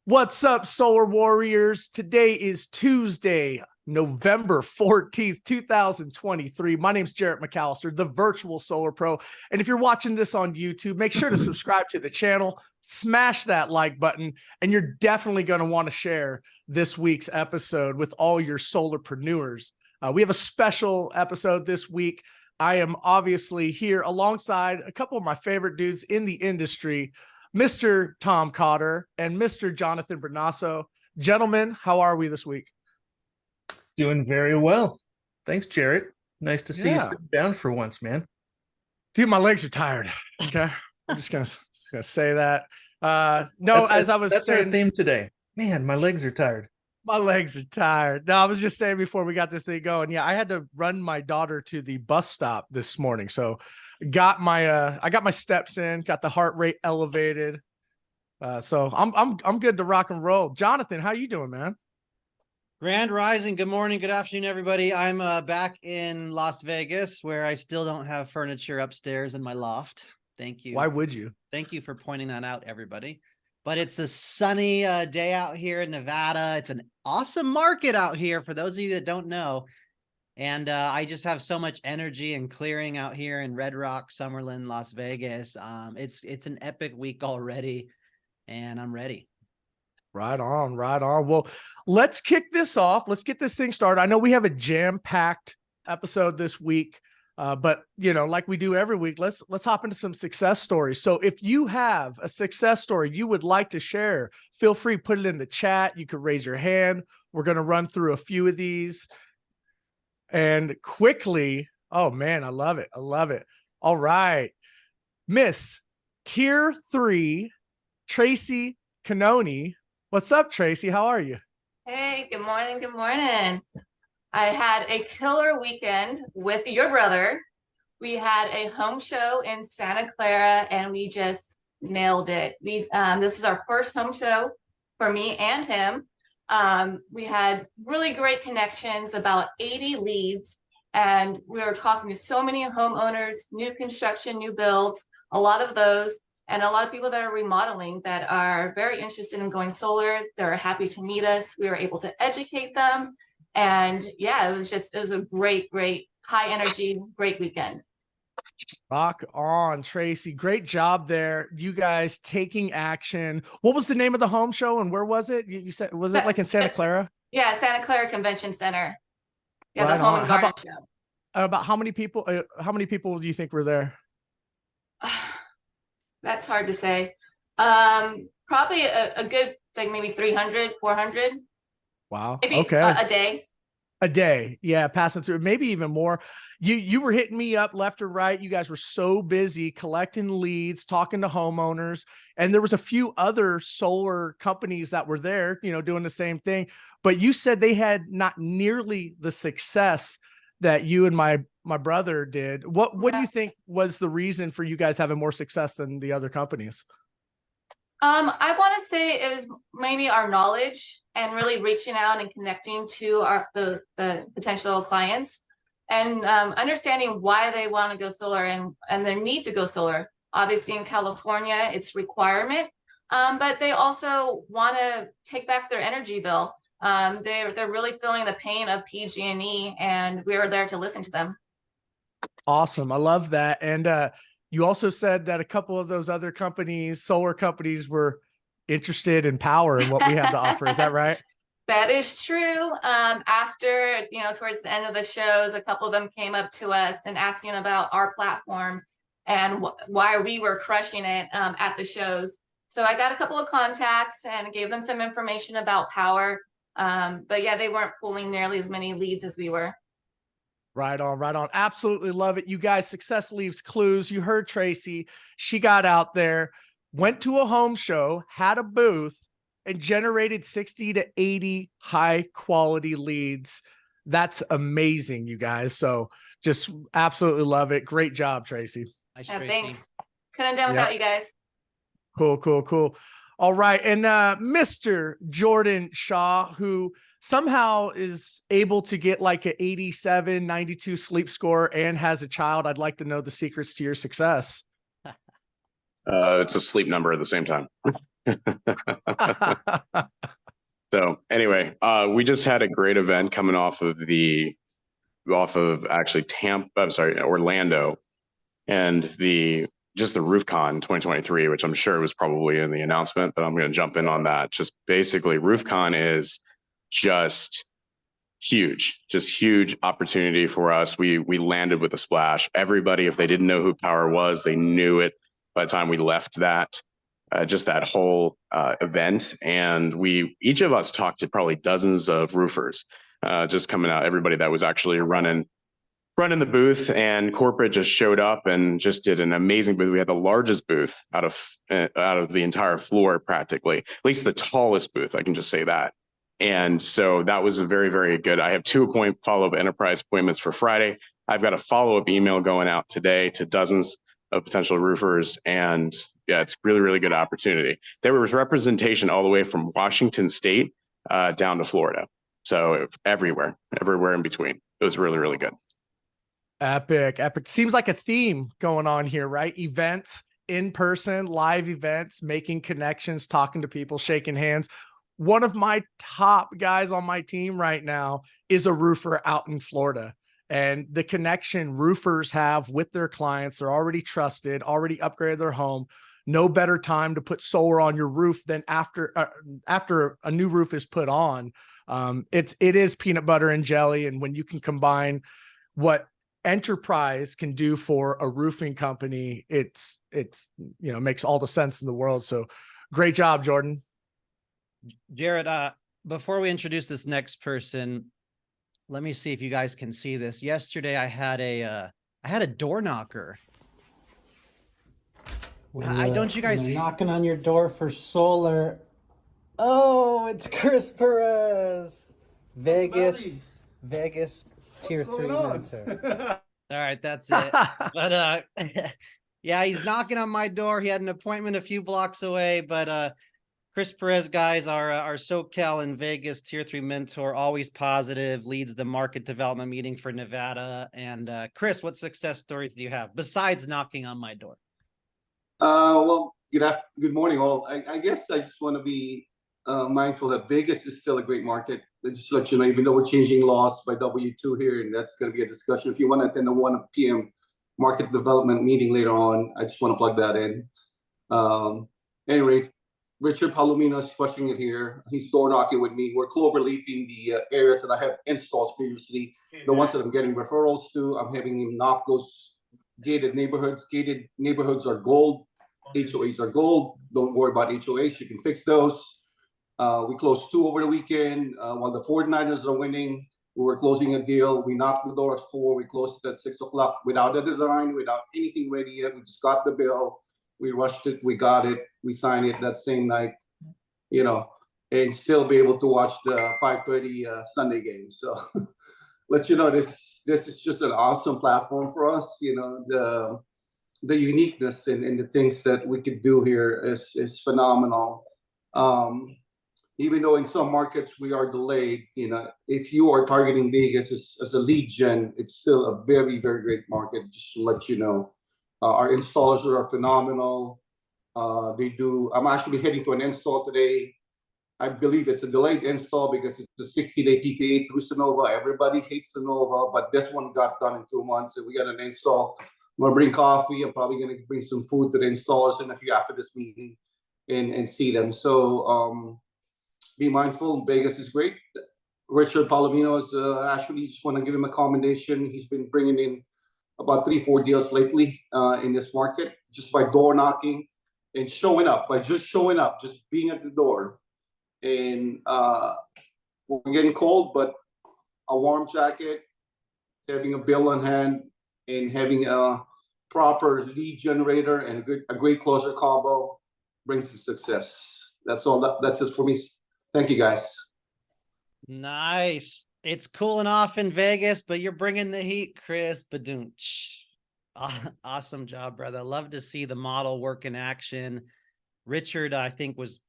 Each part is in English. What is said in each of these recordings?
What's up, Solar Warriors? Today is Tuesday, November 14th, 2023. My name's Jarrett McAllister, the virtual Solar Pro. And if you're watching this on YouTube, make sure to subscribe to the channel, smash that like button, and you're definitely going to want to share this week's episode with all your solarpreneurs. We have a special episode this week. I am obviously here alongside a couple of my favorite dudes in the industry, Mr. Tom Cotter and Mr. Jonathan Brunasso. Gentlemen, how are we this week? Doing very well. Thanks, Jarrett. Nice to see you sitting down for once, man. Dude, my legs are tired. Okay. I'm just gonna say that. That's our theme today. Man, my legs are tired. My legs are tired. No, I was just saying before we got this thing going. Yeah, I had to run my daughter to the bus stop this morning. So I got my steps in, got the heart rate elevated. So I'm good to rock and roll. Jonathan, how you doing, man? Grand Rising. Good morning. Good afternoon, everybody. I'm back in Las Vegas, where I still don't have furniture upstairs in my loft. Thank you. Why would you? Thank you for pointing that out, everybody. But it's a sunny day out here in Nevada. It's an awesome market out here, for those of you that don't know. And I just have so much energy and clearing out here in Red Rock, Summerlin, Las Vegas. It's an epic week already, and I'm ready. Right on, right on. Well, let's kick this off. Let's get this thing started. I know we have a jam-packed episode this week, but you know, like we do every week, let's hop into some success stories. So if you have a success story you would like to share, feel free, put it in the chat. You could raise your hand. We're going to run through a few of these. And quickly, oh man, I love it. I love it. All right. Miss Tier 3, Tracy Canoni. What's up, Tracy? How are you? Hey, good morning. Good morning. I had a killer weekend with your brother. We had a home show in Santa Clara and we just nailed it. This was our first home show for me and him. We had really great connections, about 80 leads, and we were talking to so many homeowners, new construction, new builds, a lot of those, and a lot of people that are remodeling that are very interested in going solar. They're happy to meet us. We were able to educate them. And yeah, it was a great high energy, great weekend. Rock on, Tracy. Great job there. You guys taking action. What was the name of the home show and where was it? You said, was it like in Santa Clara? Yeah, Santa Clara Convention Center. Yeah, right the home on. and garden show. About how many people do you think were there? That's hard to say. Probably a good, like maybe 300, 400. Wow. Maybe okay. A day. A day. Yeah. Passing through, maybe even more. You were hitting me up left or right. You guys were so busy collecting leads, talking to homeowners. And there was a few other solar companies that were there, you know, doing the same thing. But you said they had not nearly the success that you and my brother did. What do you think was the reason for you guys having more success than the other companies? I want to say it was maybe our knowledge and really reaching out and connecting to the potential clients and understanding why they want to go solar and their need to go solar. Obviously in California, it's requirement, but they also want to take back their energy bill. They're really feeling the pain of PG&E, and we were there to listen to them. Awesome. I love that. And you also said that a couple of those other companies, solar companies, were interested in power and what we have to offer. Is that right? That is true. After, towards the end of the shows, a couple of them came up to us and asking about our platform and why we were crushing it at the shows. So I got a couple of contacts and gave them some information about power. But yeah, they weren't pulling nearly as many leads as we were. Right on, right on. Absolutely love it. You guys, success leaves clues. You heard Tracy. She got out there, went to a home show, had a booth, and generated 60 to 80 high quality leads. That's amazing, you guys. So just absolutely love it. Great job, Tracy. Nice, Tracy. Thanks. Couldn't have done without you guys. Cool. All right. And Mr. Jordan Shaw, who somehow is able to get like an 87, 92 sleep score and has a child. I'd like to know the secrets to your success. It's a sleep number at the same time. So anyway, we just had a great event coming off of actually Orlando, and the ROFCON 2023, which I'm sure was probably in the announcement, but I'm going to jump in on that. Just basically, ROFCON is just huge opportunity for us. We landed with a splash. Everybody, if they didn't know who Power was, they knew it by the time we left that. Just that whole event, and each of us talked to probably dozens of roofers just coming out. Everybody that was actually running the booth, and corporate just showed up and just did an amazing booth. We had the largest booth out of the entire floor, practically, at least the tallest booth. I can just say that. And so that was a very, very good. I have 2 follow-up enterprise appointments for Friday. I've got a follow-up email going out today to dozens of potential roofers, and yeah, it's really, really good opportunity. There was representation all the way from Washington State down to Florida. So everywhere in between. It was really, really good. Epic. Seems like a theme going on here, right? Events, in person, live events, making connections, talking to people, shaking hands. One of my top guys on my team right now is a roofer out in Florida. And the connection roofers have with their clients, they're already trusted, already upgraded their home. No better time to put solar on your roof than after a new roof is put on. It is peanut butter and jelly. And when you can combine what enterprise can do for a roofing company, it's makes all the sense in the world. So great job, Jordan. Jared, before we introduce this next person, let me see if you guys can see this. Yesterday, I had a door knocker. Don't you guys knocking on your door for solar? Oh, it's Chris Perez, Vegas tier 3 mentor. All right, that's it. But yeah, he's knocking on my door. He had an appointment a few blocks away, but Chris Perez, guys, our SoCal and Vegas tier 3 mentor, always positive, leads the market development meeting for Nevada. And Chris, what success stories do you have besides knocking on my door? Well, good morning, all. I guess I just want to be mindful that Vegas is still a great market. Just to let you know, even though we're changing laws by W2 here, and that's going to be a discussion. If you want to attend the 1 p.m. market development meeting later on, I just want to plug that in. Anyway, Richard Palomino is questioning it here. He's door knocking with me. We're clover leafing the areas that I have installs previously, the ones that I'm getting referrals to. I'm having him knock those gated neighborhoods. Gated neighborhoods are gold. HOAs are gold. Don't worry about HOAs. You can fix those. We closed 2 over the weekend. While the 49ers are winning, we were closing a deal. We knocked the door at 4. We closed it at 6 o'clock without a design, without anything ready yet. We just got the bill. We rushed it. We got it. We signed it that same night, and still be able to watch the 5:30 Sunday game. So let you know, this is just an awesome platform for us. The uniqueness and the things that we could do here is phenomenal. Even though in some markets we are delayed, if you are targeting Vegas as a lead gen, it's still a very, very great market, just to let you know. Our installers are phenomenal. I'm actually heading to an install today. I believe it's a delayed install because it's a 60-day PPA through Sonova. Everybody hates Sonova, but this one got done in 2 months, and we got an install. I'm going to bring coffee. I'm probably going to bring some food to the installers in a few after this meeting and see them. So be mindful. Vegas is great. Richard Palomino is actually, just want to give him a commendation. He's been bringing in about 3-4 deals lately in this market, just by door knocking and showing up, just being at the door. And we're getting cold, but a warm jacket, having a bill on hand, and having a proper lead generator and a great closer combo brings the success. That's all. That's it for me. Thank you, guys. Nice. It's cooling off in Vegas, but you're bringing the heat, Chris. Badoonch. Awesome job, brother. Love to see the model work in action. Richard, I think, was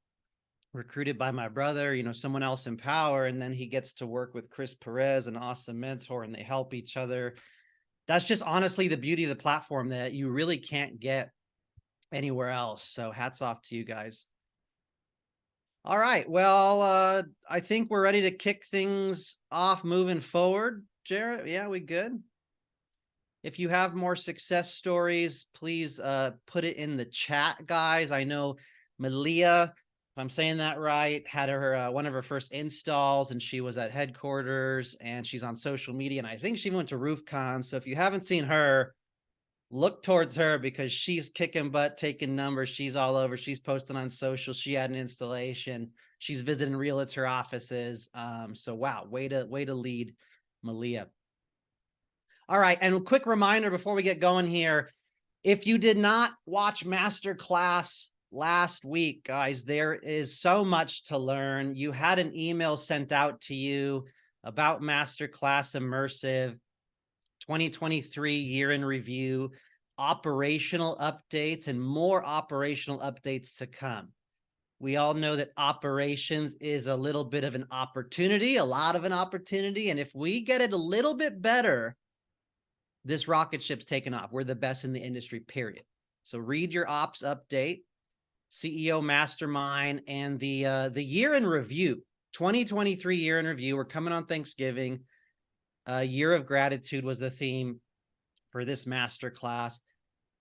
recruited by my brother, someone else in power, and then he gets to work with Chris Perez, an awesome mentor, and they help each other. That's just honestly the beauty of the platform that you really can't get anywhere else. So hats off to you guys. All right. Well, I think we're ready to kick things off moving forward. Jarrett, yeah, we good? If you have more success stories, please put it in the chat, guys. I know Malia, if I'm saying that right, had her one of her first installs, and she was at headquarters, and she's on social media, and I think she went to ROFCON. So if you haven't seen her, look towards her because she's kicking butt, taking numbers. She's all over. She's posting on social. She had an installation. She's visiting realtor offices. So wow, way to lead, Malia. All right, and a quick reminder before we get going here, if you did not watch Masterclass last week, guys, there is so much to learn. You had an email sent out to you about Masterclass Immersive 2023 year in review, operational updates, and more operational updates to come. We all know that operations is a little bit of an opportunity, a lot of an opportunity, and if we get it a little bit better, this rocket ship's taken off. We're the best in the industry, period. So read your ops update, CEO Mastermind, and the year in review, 2023 year in review. We're coming on Thanksgiving. Year of gratitude was the theme for this masterclass.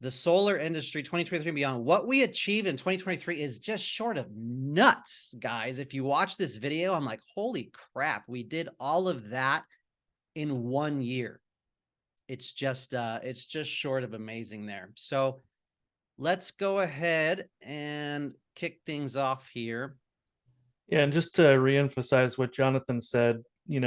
The solar industry 2023 and beyond. What we achieved in 2023 is just short of nuts, guys. If you watch this video, I'm like, holy crap, we did all of that in 1 year. It's just short of amazing there. So let's go ahead and kick things off here. Yeah, and just to reemphasize what Jonathan said,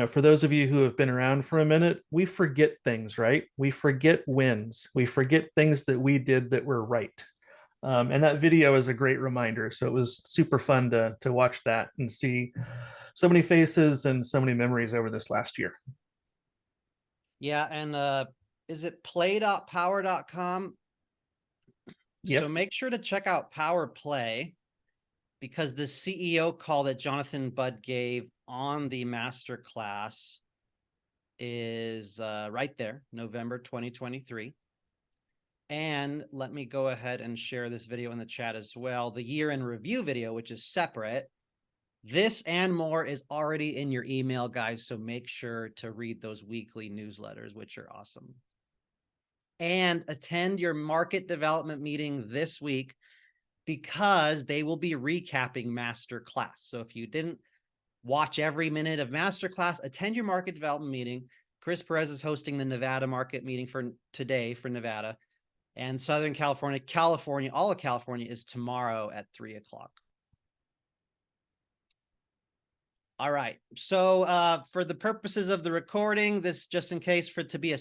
for those of you who have been around for a minute, we forget things, right? We forget wins. We forget things that we did that were right. And that video is a great reminder. So it was super fun to watch that and see so many faces and so many memories over this last year. Yeah, and is it play.power.com? Yep. So make sure to check out Power Play, because the CEO call that Jonathan Budd gave on the masterclass is right there, November 2023. And let me go ahead and share this video in the chat as well. The year in review video, which is separate. This and more is already in your email, guys. So make sure to read those weekly newsletters, which are awesome. And attend your market development meeting this week, because they will be recapping Masterclass. So if you didn't watch every minute of Masterclass, attend your market development meeting. Chris Perez is hosting the Nevada market meeting for today for Nevada. And Southern California, all of California is tomorrow at 3 o'clock. All right. So for the purposes of the recording, this just in case for it to be a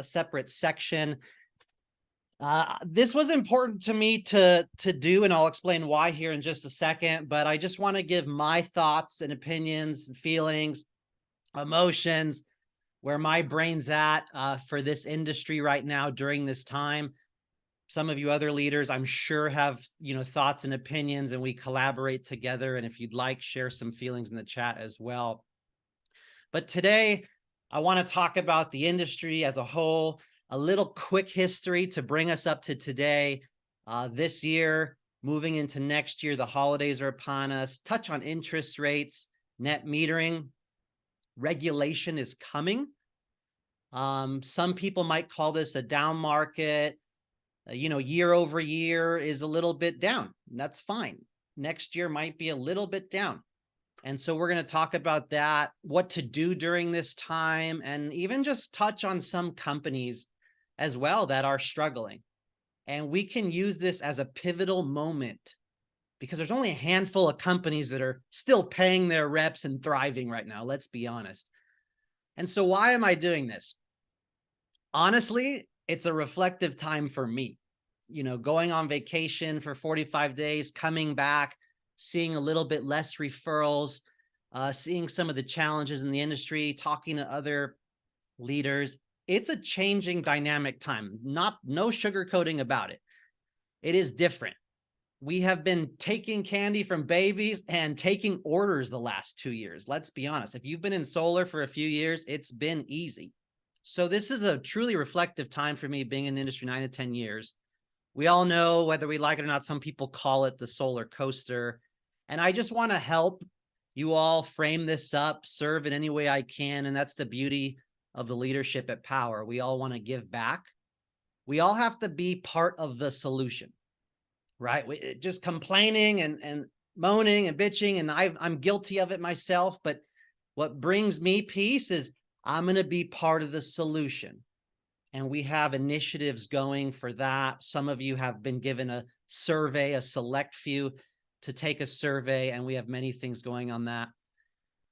separate section. This was important to me to do, and I'll explain why here in just a second, but I just want to give my thoughts and opinions, feelings, emotions, where my brain's at for this industry right now during this time. Some of you other leaders, I'm sure, have thoughts and opinions, and we collaborate together. And if you'd like, share some feelings in the chat as well. But today, I want to talk about the industry as a whole, a little quick history to bring us up to today. This year, moving into next year, the holidays are upon us. Touch on interest rates, net metering. Regulation is coming. Some people might call this a down market. Year over year is a little bit down. That's fine. Next year might be a little bit down. And so we're going to talk about that, what to do during this time, and even just touch on some companies as well that are struggling. And we can use this as a pivotal moment, because there's only a handful of companies that are still paying their reps and thriving right now. Let's be honest. And so why am I doing this? Honestly, it's a reflective time for me, going on vacation for 45 days, coming back, seeing a little bit less referrals, seeing some of the challenges in the industry, talking to other leaders. It's a changing dynamic time, no sugarcoating about it. It is different. We have been taking candy from babies and taking orders the last 2 years. Let's be honest. If you've been in solar for a few years, it's been easy. So this is a truly reflective time for me, being in the industry 9 to 10 years. We all know, whether we like it or not, some people call it the solar coaster. And I just want to help you all frame this up, serve in any way I can. And that's the beauty of the leadership at Power. We all want to give back. We all have to be part of the solution, right? Just complaining and moaning and bitching, and I'm guilty of it myself. But what brings me peace is I'm going to be part of the solution. And we have initiatives going for that. Some of you have been given a survey, a select few to take a survey, and we have many things going on that.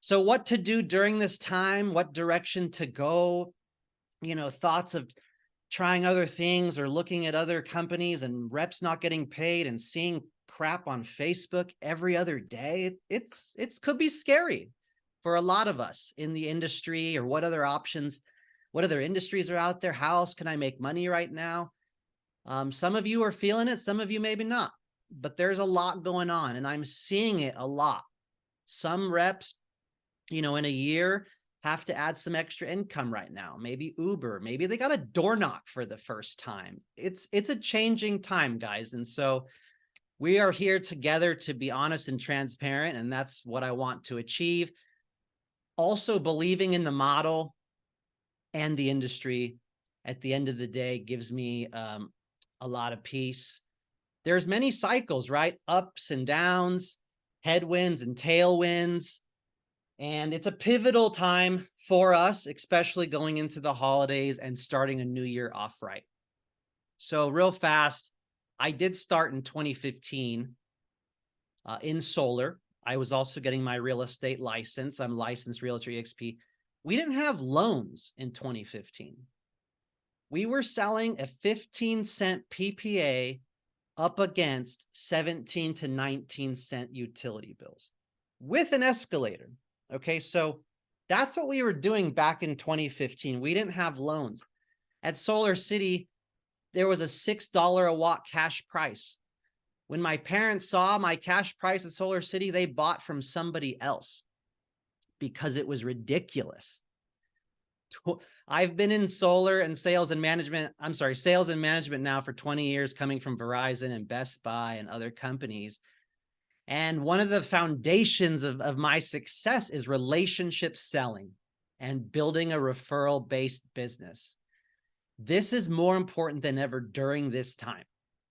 So what to do during this time, what direction to go, thoughts of trying other things or looking at other companies and reps not getting paid and seeing crap on Facebook every other day. It's could be scary for a lot of us in the industry, or what other options, what other industries are out there? How else can I make money right now? Some of you are feeling it, some of you maybe not, but there's a lot going on, and I'm seeing it a lot. Some reps, in a year, have to add some extra income right now. Maybe Uber, maybe they got a door knock for the first time. It's a changing time, guys. And so we are here together to be honest and transparent, and that's what I want to achieve. Also, believing in the model and the industry at the end of the day gives me a lot of peace. There's many cycles, right? Ups and downs, headwinds and tailwinds. And it's a pivotal time for us, especially going into the holidays and starting a new year off right. So real fast, I did start in 2015 in solar. I was also getting my real estate license. I'm licensed Realtor EXP. We didn't have loans in 2015. We were selling a 15-cent PPA up against 17 to 19-cent utility bills with an escalator. Okay, so that's what we were doing back in 2015. We didn't have loans. At Solar City, there was a $6 a watt cash price. When my parents saw my cash price at Solar City, they bought from somebody else because it was ridiculous. I've been in solar and sales and management now for 20 years, coming from Verizon and Best Buy and other companies. And one of the foundations of my success is relationship selling and building a referral-based business. This is more important than ever during this time.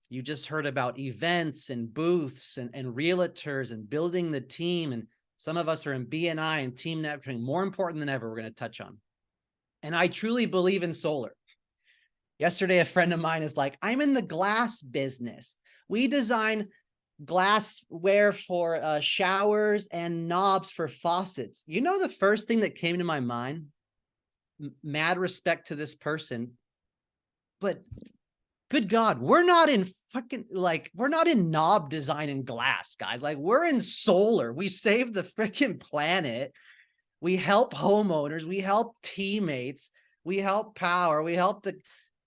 You just heard about events and booths and realtors and building the team. And some of us are in BNI and team networking, more important than ever, we're going to touch on. And I truly believe in solar. Yesterday, a friend of mine is like, I'm in the glass business. We design glassware for showers and knobs for faucets. The first thing that came to my mind, mad respect to this person, but good God, we're not in knob design and glass, guys. Like, we're in solar. We save the freaking planet. We help homeowners. We help teammates. We help power. We help the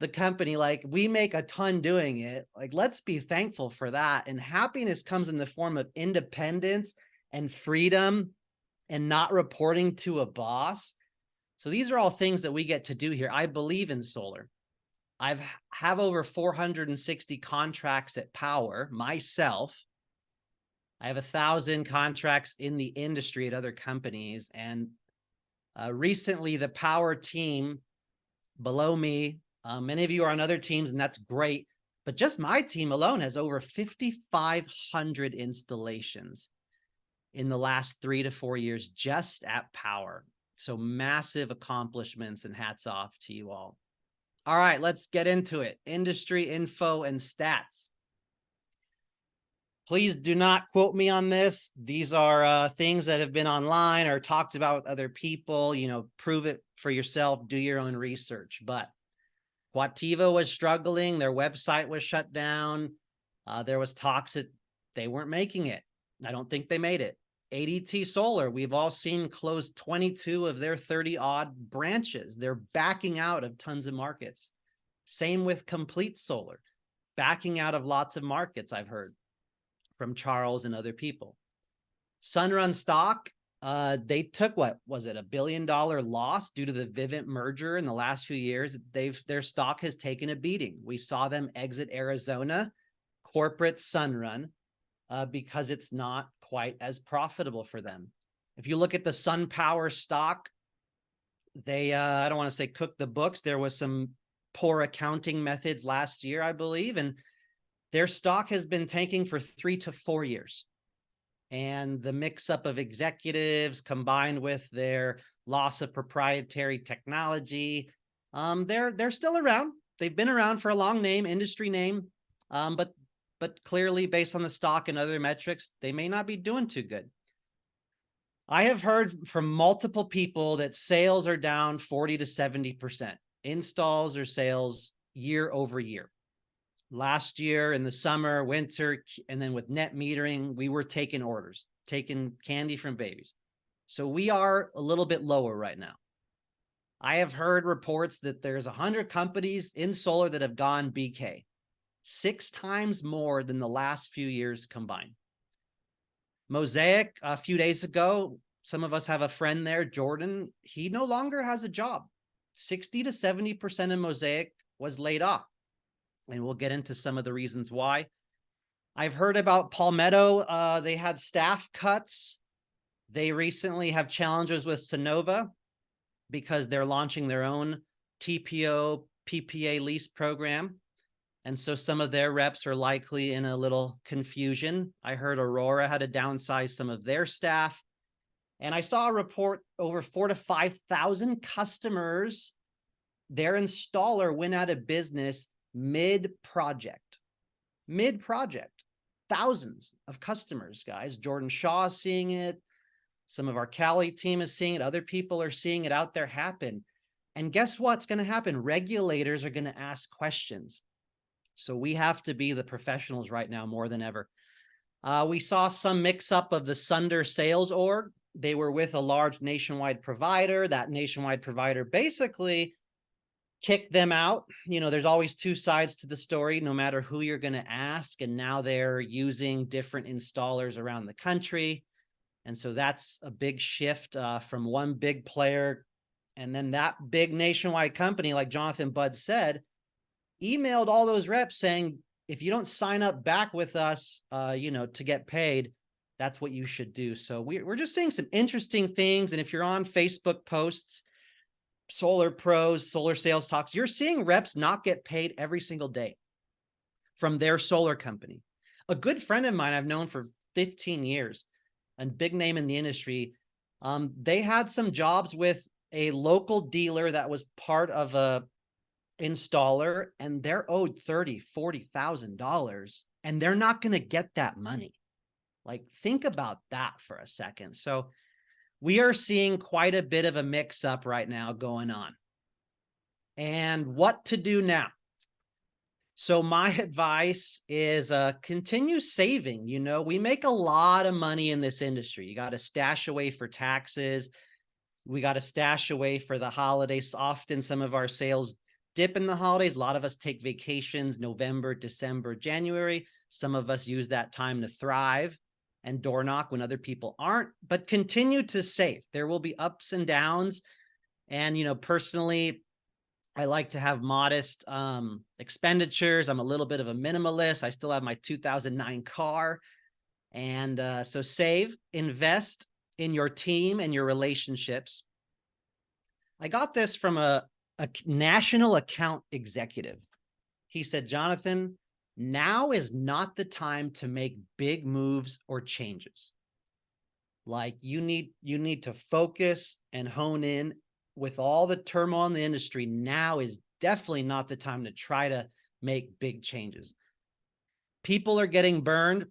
company. Like, we make a ton doing it. Like, let's be thankful for that. And happiness comes in the form of independence and freedom and not reporting to a boss. So these are all things that we get to do here. I believe in solar. I have over 460 contracts at Power myself. I have 1,000 contracts in the industry at other companies. And recently, the Power team below me, many of you are on other teams, and that's great. But just my team alone has over 5,500 installations in the last 3 to 4 years just at Power. So massive accomplishments, and hats off to you all. All right, let's get into it. Industry info and stats. Please do not quote me on this. These are things that have been online or talked about with other people. Prove it for yourself. Do your own research. But Quativa was struggling. Their website was shut down. There was talks that they weren't making it. I don't think they made it. ADT Solar, we've all seen close 22 of their 30-odd branches. They're backing out of tons of markets. Same with Complete Solar, backing out of lots of markets, I've heard from Charles and other people. Sunrun stock, they took, what was it, $1 billion loss due to the Vivint merger in the last few years. Their stock has taken a beating. We saw them exit Arizona, corporate Sunrun. because it's not quite as profitable for them. If you look at the SunPower stock, they, I don't want to say cook the books. There was some poor accounting methods last year, I believe, and their stock has been tanking for 3 to 4 years. And the mix-up of executives combined with their loss of proprietary technology, they're still around. They've been around for a long name, industry name, but clearly based on the stock and other metrics, they may not be doing too good. I have heard from multiple people that sales are down 40 to 70%. Installs or sales year over year. Last year in the summer, winter, and then with net metering, we were taking orders, taking candy from babies. So we are a little bit lower right now. I have heard reports that there's 100 companies in solar that have gone BK, 6 times more than the last few years combined. Mosaic, a few days ago, some of us have a friend there, Jordan. He no longer has a job. 60 to 70% of Mosaic was laid off. And we'll get into some of the reasons why. I've heard about Palmetto. They had staff cuts. They recently have challenges with Sonova because they're launching their own TPO PPA lease program. And so some of their reps are likely in a little confusion. I heard Aurora had to downsize some of their staff. And I saw a report over 4,000 to 5,000 customers, their installer went out of business mid-project. Thousands of customers, guys. Jordan Shaw is seeing it. Some of our Cali team is seeing it. Other people are seeing it out there happen. And guess what's going to happen? Regulators are going to ask questions. So we have to be the professionals right now more than ever. We saw some mix up of the Sunder sales org. They were with a large nationwide provider. That nationwide provider basically kicked them out. You know, there's always 2 sides to the story, no matter who you're going to ask. And now they're using different installers around the country. And so that's a big shift from one big player. And then that big nationwide company, like Jonathan Budd said, emailed all those reps saying, if you don't sign up back with us, to get paid, that's what you should do. So we're just seeing some interesting things. And if you're on Facebook posts, Solar Pros, Solar Sales Talks, you're seeing reps not get paid every single day from their solar company. A good friend of mine I've known for 15 years, a big name in the industry, they had some jobs with a local dealer that was part of a installer, and they're owed $30,000-$40,000, and they're not going to get that money. Like, think about that for a second. So we are seeing quite a bit of a mix up right now going on. And what to do now? So my advice is continue saving. You know, we make a lot of money in this industry. You got to stash away for taxes. We got to stash away for the holidays. Often some of our sales dip in the holidays. A lot of us take vacations, November, December, January. Some of us use that time to thrive and door knock when other people aren't, but continue to save. There will be ups and downs. And, you know, personally, I like to have modest expenditures. I'm a little bit of a minimalist. I still have my 2009 car. And so save, invest in your team and your relationships. I got this from a national account executive. He said, Jonathan, now is not the time to make big moves or changes. Like you need to focus and hone in with all the turmoil in the industry. Now is definitely not the time to try to make big changes. People are getting burned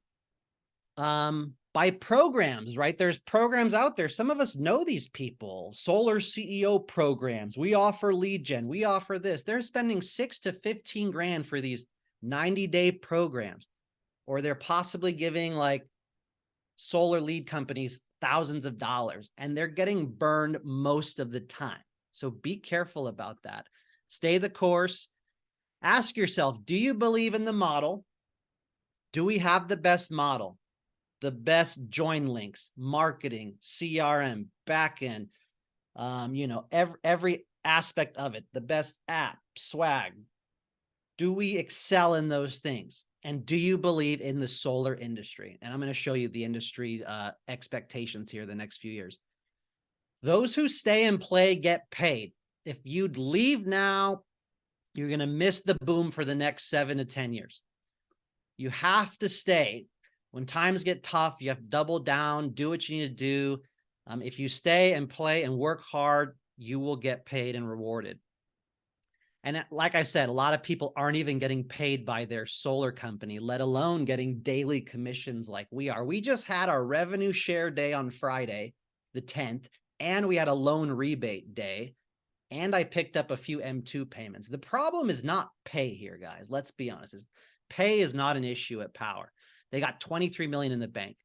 by programs, right? There's programs out there. Some of us know these people, solar CEO programs. We offer lead gen. We offer this. They're spending $6 to $15 grand for these 90-day programs, or they're possibly giving like solar lead companies thousands of dollars, and they're getting burned most of the time. So be careful about that. Stay the course. Ask yourself, do you believe in the model? Do we have the best model? The best join links, marketing, CRM, backend, every aspect of it, the best app, swag. Do we excel in those things? And do you believe in the solar industry? And I'm going to show you the industry expectations here the next few years. Those who stay and play get paid. If you'd leave now, you're going to miss the boom for the next 7 to 10 years. You have to stay. When times get tough, you have to double down, do what you need to do. If you stay and play and work hard, you will get paid and rewarded. And like I said, a lot of people aren't even getting paid by their solar company, let alone getting daily commissions like we are. We just had our revenue share day on Friday, the 10th, and we had a loan rebate day, and I picked up a few M2 payments. The problem is not pay here, guys. Let's be honest. Pay is not an issue at Power. They got $23 million in the bank.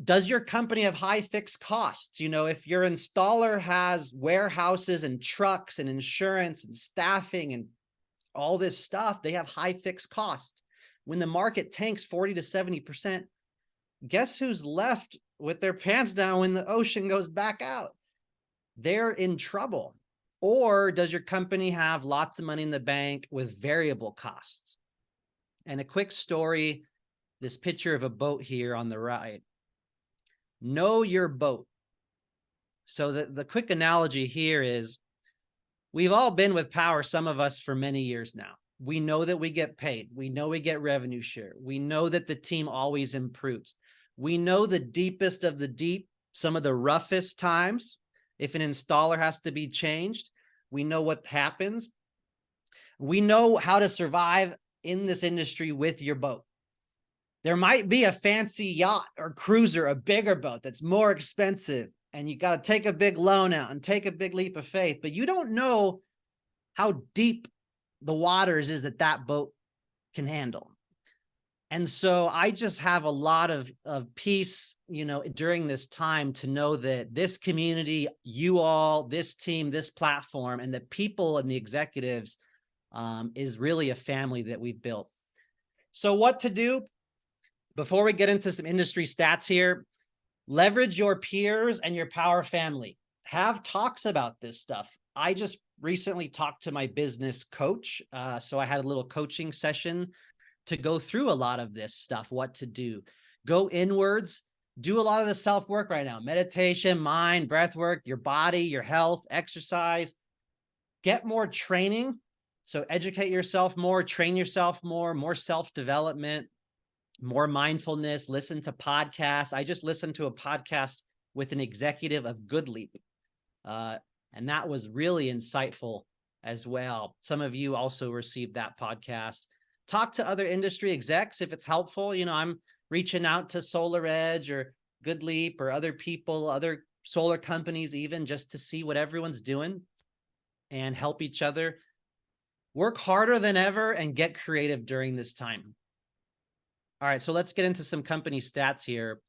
Does your company have high fixed costs? You know, if your installer has warehouses and trucks and insurance and staffing and all this stuff, they have high fixed costs. When the market tanks 40 to 70%, guess who's left with their pants down when the ocean goes back out? They're in trouble. Or does your company have lots of money in the bank with variable costs? And a quick story, this picture of a boat here on the right. Know your boat. So the quick analogy here is we've all been with Power, some of us for many years now. We know that we get paid. We know we get revenue share. We know that the team always improves. We know the deepest of the deep, some of the roughest times. If an installer has to be changed, we know what happens. We know how to survive in this industry with your boat. There might be a fancy yacht or cruiser, a bigger boat that's more expensive, and you got to take a big loan out and take a big leap of faith, but you don't know how deep the waters is that boat can handle. And so I just have a lot of peace, you know, during this time to know that this community, you all, this team, this platform, and the people and the executives is really a family that we've built. So what to do? Before we get into some industry stats here, leverage your peers and your Power family. Have talks about this stuff. I just recently talked to my business coach. So I had a little coaching session to go through a lot of this stuff, what to do. Go inwards, do a lot of the self-work right now. Meditation, mind, breath work, your body, your health, exercise. Get more training. So educate yourself more, train yourself more self-development, more mindfulness, listen to podcasts. I just listened to a podcast with an executive of GoodLeap, and that was really insightful as well. Some of you also received that podcast. Talk to other industry execs if it's helpful. You know, I'm reaching out to SolarEdge or GoodLeap or other people, other solar companies, even just to see what everyone's doing and help each other. Work harder than ever and get creative during this time. All right, so let's get into some company stats here.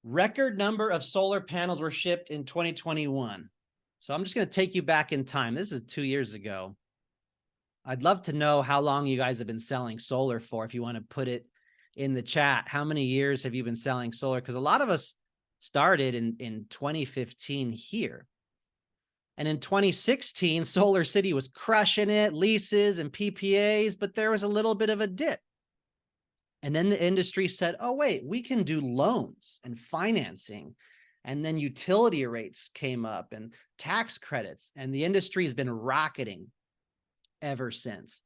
Record number of solar panels were shipped in 2021. So I'm just going to take you back in time. This is 2 years ago. I'd love to know how long you guys have been selling solar for. If you want to put it in the chat, how many years have you been selling solar? Because a lot of us started in 2015 here. And in 2016, Solar City was crushing it, leases and PPAs, but there was a little bit of a dip. And then the industry said, oh, wait, we can do loans and financing. And then utility rates came up and tax credits, and the industry has been rocketing ever since.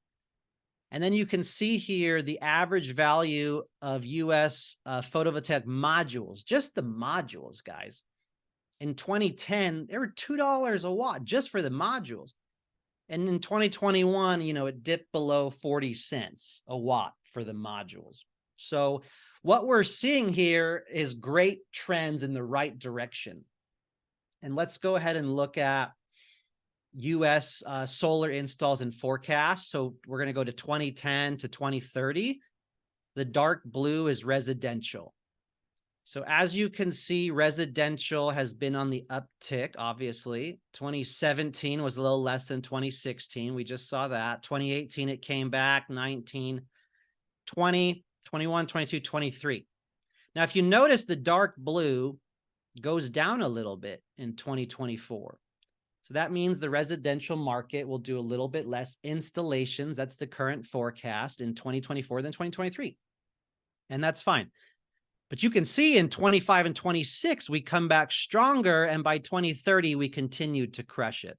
And then you can see here the average value of US photovoltaic modules, just the modules, guys. In 2010, they were $2 a watt just for the modules. And in 2021, you know, it dipped below 40 cents a watt for the modules. So what we're seeing here is great trends in the right direction. And let's go ahead and look at US solar installs and forecasts. So we're going to go to 2010 to 2030. The dark blue is residential. So as you can see, residential has been on the uptick, obviously. 2017 was a little less than 2016. We just saw that. 2018, it came back. 19, 20, 21, 22, 23. Now, if you notice, the dark blue goes down a little bit in 2024. So that means the residential market will do a little bit less installations. That's the current forecast in 2024 than 2023. And that's fine. But you can see in 25 and 26, we come back stronger. And by 2030, we continue to crush it.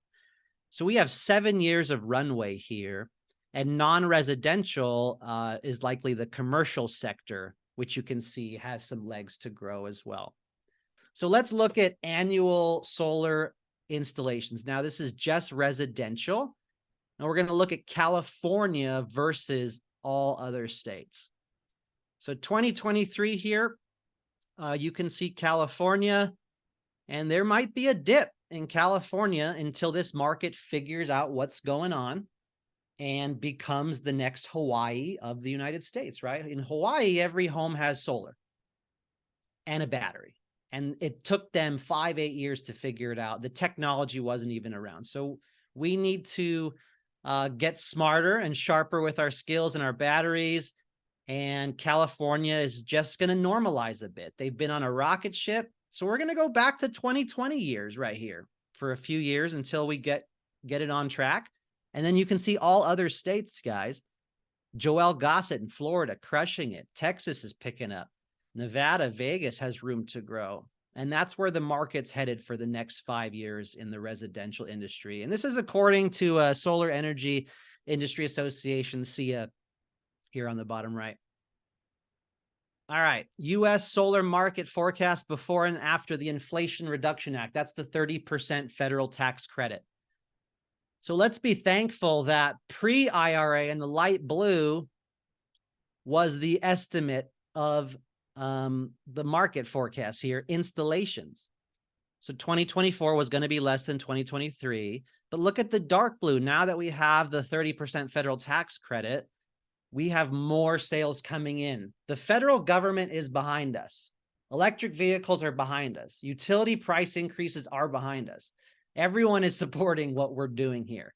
So we have 7 years of runway here. And non-residential is likely the commercial sector, which you can see has some legs to grow as well. So let's look at annual solar installations. Now, this is just residential. And we're going to look at California versus all other states. So 2023 here, you can see California, and there might be a dip in California until this market figures out what's going on and becomes the next Hawaii of the United States, right? In Hawaii, every home has solar and a battery. And it took them 5-8 years to figure it out. The technology wasn't even around. So we need to get smarter and sharper with our skills and our batteries. And California is just going to normalize a bit. They've been on a rocket ship. So we're going to go back to 2020 years right here for a few years until we get it on track. And then you can see all other states, guys. Joel Gossett in Florida crushing it. Texas is picking up. Nevada, Vegas has room to grow. And that's where the market's headed for the next 5 years in the residential industry. And this is according to Solar Energy Industry Association, SEIA, here on the bottom right. All right, U.S. solar market forecast before and after the Inflation Reduction Act. That's the 30% federal tax credit. So let's be thankful that pre-IRA in the light blue was the estimate of the market forecast here, installations. So 2024 was going to be less than 2023. But look at the dark blue. Now that we have the 30% federal tax credit, we have more sales coming in. The federal government is behind us. Electric vehicles are behind us. Utility price increases are behind us. Everyone is supporting what we're doing here.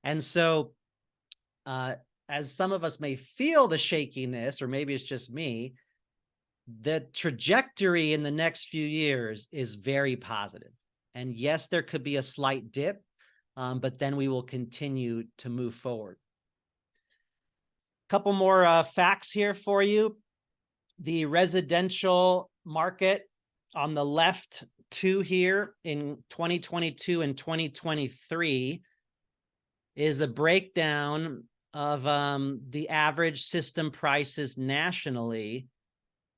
And so as some of us may feel the shakiness, or maybe it's just me, the trajectory in the next few years is very positive. And yes, there could be a slight dip, but then we will continue to move forward. Couple more facts here for you. The residential market on the left, two here in 2022 and 2023 is a breakdown of the average system prices nationally.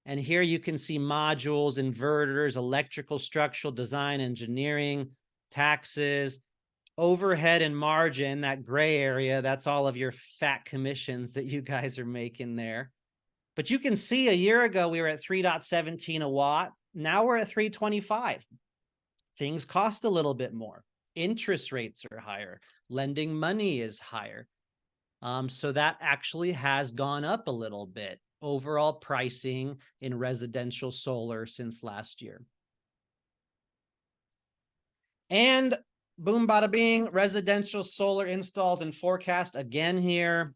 And here you can see modules, inverters, electrical, structural design, engineering, taxes, overhead and margin, that gray area, that's all of your fat commissions that you guys are making there. But you can see a year ago, we were at 3.17 a watt. Now we're at 3.25. Things cost a little bit more. Interest rates are higher. Lending money is higher. So that actually has gone up a little bit. Overall pricing in residential solar since last year. And boom, bada bing, residential solar installs and forecast again here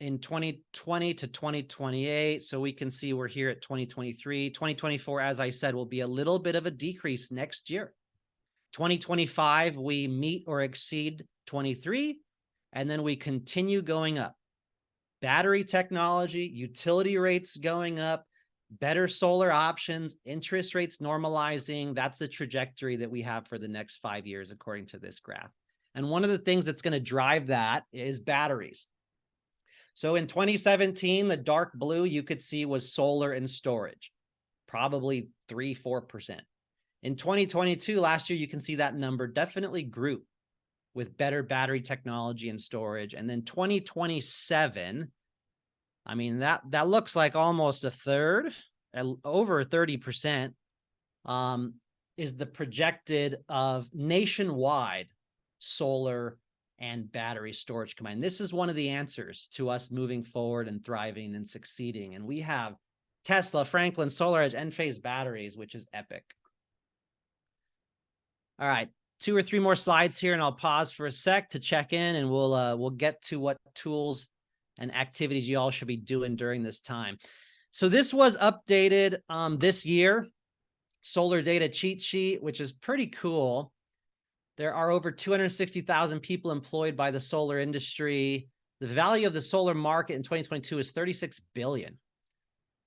in 2020 to 2028. So we can see we're here at 2023. 2024, as I said, will be a little bit of a decrease next year. 2025, we meet or exceed 23, and then we continue going up. Battery technology, utility rates going up, better solar options, interest rates normalizing. That's the trajectory that we have for the next 5 years, according to this graph. And one of the things that's going to drive that is batteries. So in 2017, the dark blue you could see was solar and storage, probably 3-4%. In 2022, last year, you can see that number definitely grew with better battery technology and storage. And then 2027, I mean, that looks like almost a third, over 30%, is the projected of nationwide solar and battery storage combined. This is one of the answers to us moving forward and thriving and succeeding. And we have Tesla, Franklin, SolarEdge, Enphase batteries, which is epic. All right, 2 or 3 more slides here, and I'll pause for a sec to check in, and we'll get to what tools and activities you all should be doing during this time. So this was updated this year, solar data cheat sheet, which is pretty cool. There are over 260,000 people employed by the solar industry. The value of the solar market in 2022 is $36 billion.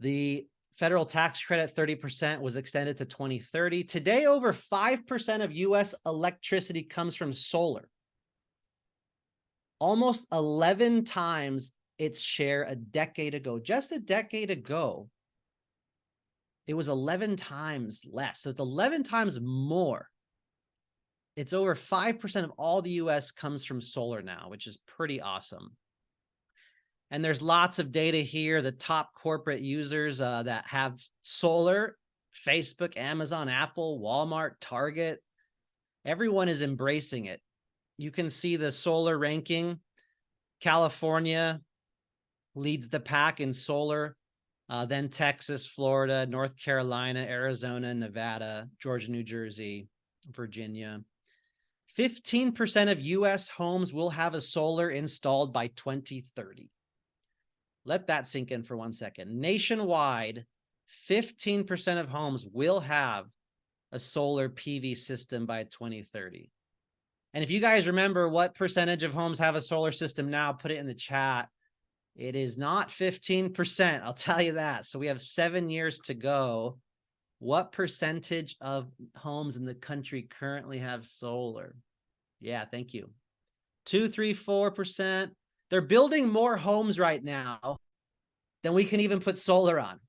The federal tax credit 30% was extended to 2030. Today, over 5% of US electricity comes from solar. Almost 11 times its share a decade ago. Just a decade ago, it was 11 times less. So it's 11 times more. It's over 5% of all the US comes from solar now, which is pretty awesome. And there's lots of data here. The top corporate users that have solar: Facebook, Amazon, Apple, Walmart, Target. Everyone is embracing it. You can see the solar ranking. California leads the pack in solar, then Texas, Florida, North Carolina, Arizona, Nevada, Georgia, New Jersey, Virginia. 15% of US homes will have a solar installed by 2030. Let that sink in for 1 second. Nationwide, 15% of homes will have a solar PV system by 2030. And if you guys remember what percentage of homes have a solar system now, put it in the chat. It is not 15%, I'll tell you that. So we have 7 years to go. What percentage of homes in the country currently have solar? Yeah, thank you. 2, 3, 4%. They're building more homes right now than we can even put solar on.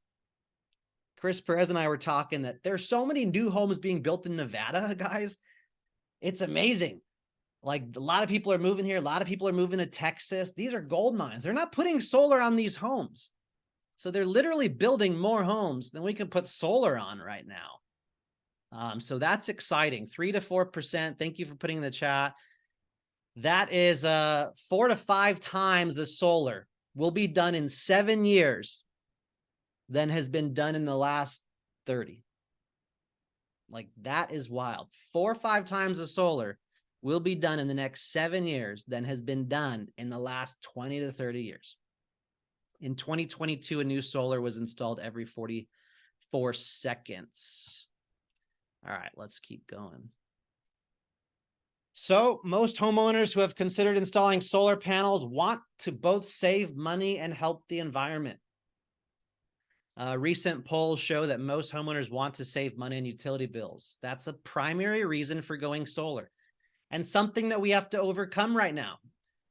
Chris Perez and I were talking that there's so many new homes being built in Nevada, guys. It's amazing. Like, a lot of people are moving here. A lot of people are moving to Texas. These are gold mines. They're not putting solar on these homes. So they're literally building more homes than we can put solar on right now. So that's exciting. 3 to 4%. Thank you for putting in the chat. That is 4 to 5 times the solar will be done in 7 years than has been done in the last 30. Like, that is wild. 4 or 5 times the solar will be done in the next 7 years than has been done in the last 20 to 30 years. In 2022, a new solar was installed every 44 seconds. All right, let's keep going. So most homeowners who have considered installing solar panels want to both save money and help the environment. Recent polls show that most homeowners want to save money on utility bills. That's a primary reason for going solar, and something that we have to overcome right now.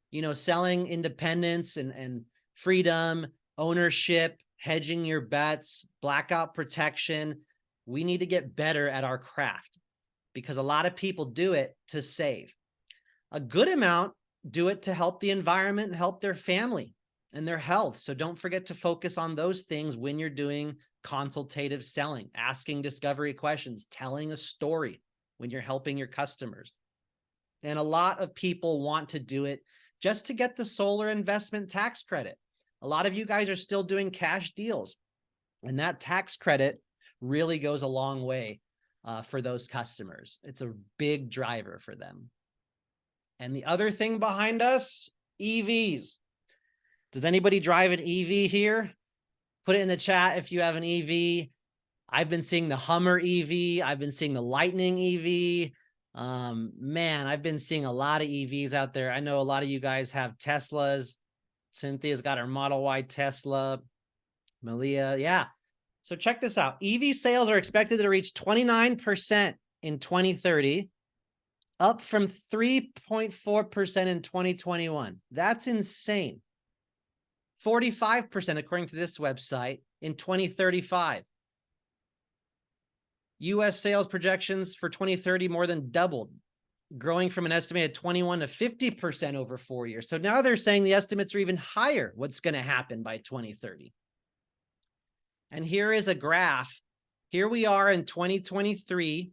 You know, selling independence and freedom, ownership, hedging your bets, blackout protection. We need to get better at our craft because a lot of people do it to save. A good amount do it to help the environment and help their family and their health. So don't forget to focus on those things when you're doing consultative selling, asking discovery questions, telling a story when you're helping your customers. And a lot of people want to do it just to get the solar investment tax credit. A lot of you guys are still doing cash deals, and that tax credit really goes a long way for those customers. It's a big driver for them. And the other thing behind us, EVs. Does anybody drive an EV here? Put it in the chat if you have an EV. I've been seeing the Hummer EV. I've been seeing the Lightning EV. Man, I've been seeing a lot of EVs out there. I know a lot of you guys have Teslas. Cynthia's got her Model Y Tesla. Malia, yeah. So check this out. EV sales are expected to reach 29% in 2030, up from 3.4% in 2021. That's insane. 45%, according to this website, in 2035. U.S. sales projections for 2030 more than doubled, growing from an estimated 21 to 50% over 4 years. So now they're saying the estimates are even higher. What's going to happen by 2030? And here is a graph. Here we are in 2023.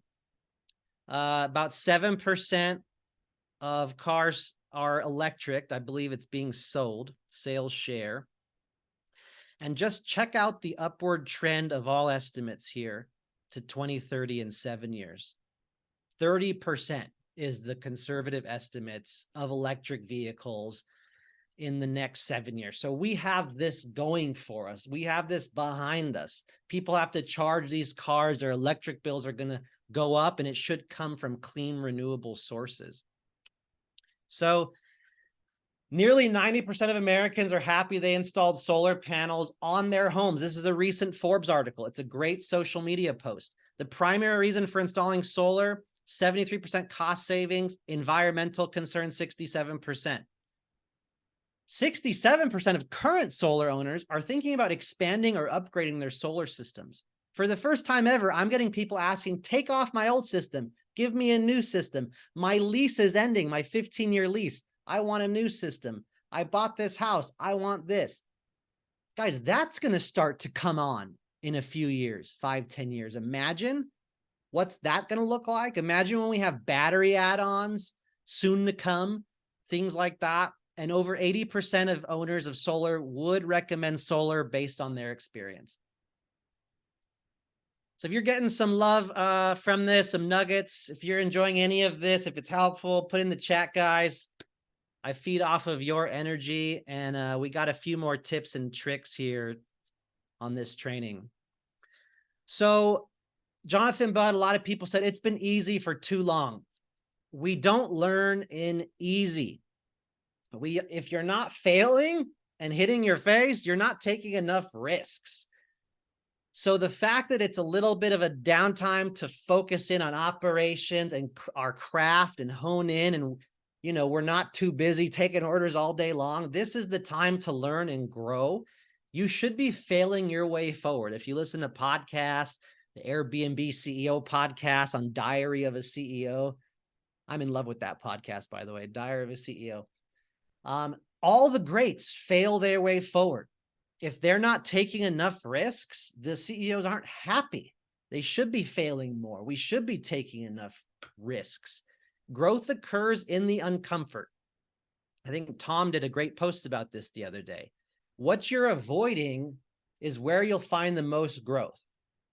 About 7% of cars are electric. I believe it's being sold, sales share. And just check out the upward trend of all estimates here to 2030 in 7 years. 30% is the conservative estimates of electric vehicles in the next 7 years. So we have this going for us. We have this behind us. People have to charge these cars. Their electric bills are going to go up, and it should come from clean, renewable sources. So nearly 90% of Americans are happy they installed solar panels on their homes. This is a recent Forbes article. It's a great social media post. The primary reason for installing solar, 73% cost savings, environmental concern, 67%. 67% of current solar owners are thinking about expanding or upgrading their solar systems. For the first time ever, I'm getting people asking, take off my old system, give me a new system. My lease is ending, my 15-year lease. I want a new system. I bought this house. I want this. Guys, that's going to start to come on in a few years, 5-10 years. Imagine what's that going to look like? Imagine when we have battery add-ons soon to come, things like that. And over 80% of owners of solar would recommend solar based on their experience. So if you're getting some love from this, some nuggets, if you're enjoying any of this, if it's helpful, put in the chat, guys. I feed off of your energy, and we got a few more tips and tricks here on this training. So Jonathan Budd, a lot of people said it's been easy for too long. We don't learn in easy. If you're not failing and hitting your face, you're not taking enough risks. So the fact that it's a little bit of a downtime to focus in on operations and our craft and hone in, and we're not too busy taking orders all day long. This is the time to learn and grow. You should be failing your way forward. If you listen to podcasts, the Airbnb CEO podcast on Diary of a CEO, I'm in love with that podcast, by the way, Diary of a CEO. All the greats fail their way forward. If they're not taking enough risks, the CEOs aren't happy. They should be failing more. We should be taking enough risks. Growth occurs in the uncomfort. I think Tom did a great post about this the other day. What you're avoiding is where you'll find the most growth.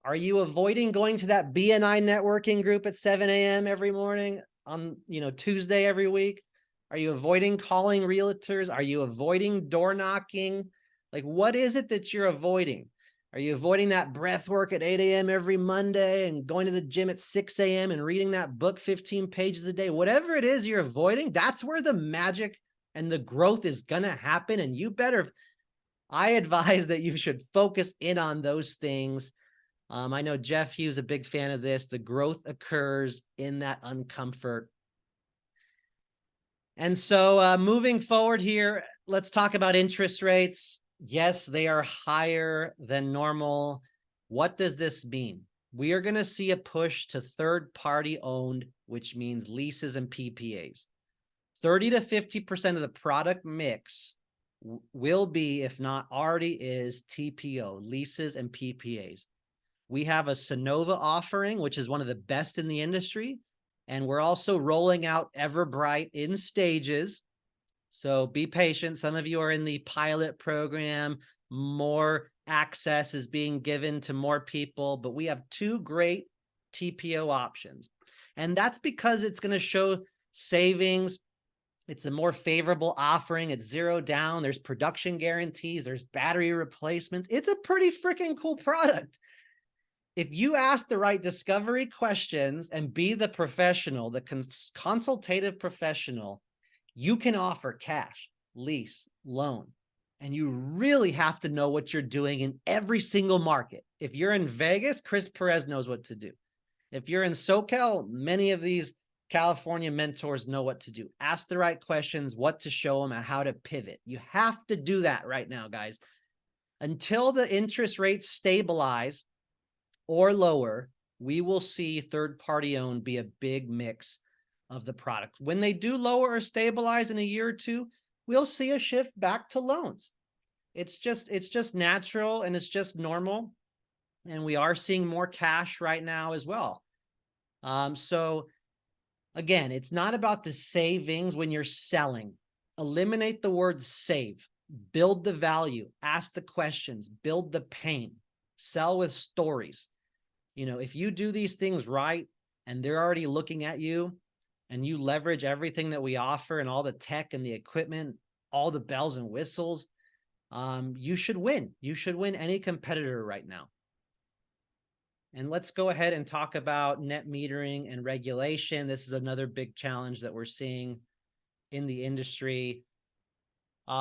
Are you avoiding going to that BNI networking group at 7 a.m. every morning on Tuesday every week? Are you avoiding calling realtors? Are you avoiding door knocking? Like, what is it that you're avoiding? Are you avoiding that breath work at 8 a.m. every Monday and going to the gym at 6 a.m. and reading that book 15 pages a day? Whatever it is you're avoiding, that's where the magic and the growth is going to happen. And I advise that you should focus in on those things. I know Jeff Hughes, a big fan of this. The growth occurs in that uncomfort. And so moving forward here, let's talk about interest rates. Yes, they are higher than normal. What does this mean? We are going to see a push to third-party owned, which means leases and PPAs. 30 to 50% of the product mix will be, if not already is, TPO, leases and PPAs. We have a Sonova offering, which is one of the best in the industry. And we're also rolling out Everbright in stages. So be patient. Some of you are in the pilot program. More access is being given to more people, but we have 2 great TPO options. And that's because it's going to show savings. It's a more favorable offering. It's 0 down. There's production guarantees. There's battery replacements. It's a pretty freaking cool product. If you ask the right discovery questions and be the professional, the consultative professional, you can offer cash, lease, loan, and you really have to know what you're doing in every single market. If you're in Vegas, Chris Perez knows what to do. If you're in SoCal, many of these California mentors know what to do. Ask the right questions, what to show them, and how to pivot. You have to do that right now, guys. Until the interest rates stabilize or lower, we will see third-party owned be a big mix of the product. When they do lower or stabilize in a year or two, we'll see a shift back to loans. It's just natural and it's just normal. And we are seeing more cash right now as well. So again, it's not about the savings when you're selling. Eliminate the word save, build the value, ask the questions, build the pain, sell with stories. If you do these things right and they're already looking at you and you leverage everything that we offer and all the tech and the equipment, all the bells and whistles, you should win. You should win any competitor right now. And let's go ahead and talk about net metering and regulation. This is another big challenge that we're seeing in the industry.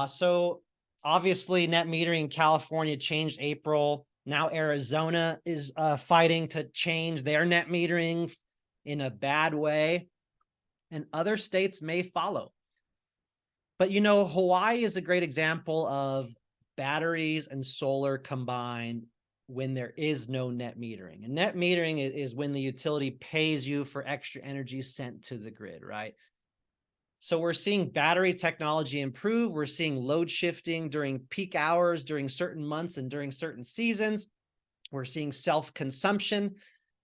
So obviously net metering in California changed April. Now Arizona is fighting to change their net metering in a bad way, and other states may follow. But you know, Hawaii is a great example of batteries and solar combined when there is no net metering. And net metering is when the utility pays you for extra energy sent to the grid, right? So we're seeing battery technology improve. We're seeing load shifting during peak hours, during certain months and during certain seasons. We're seeing self-consumption.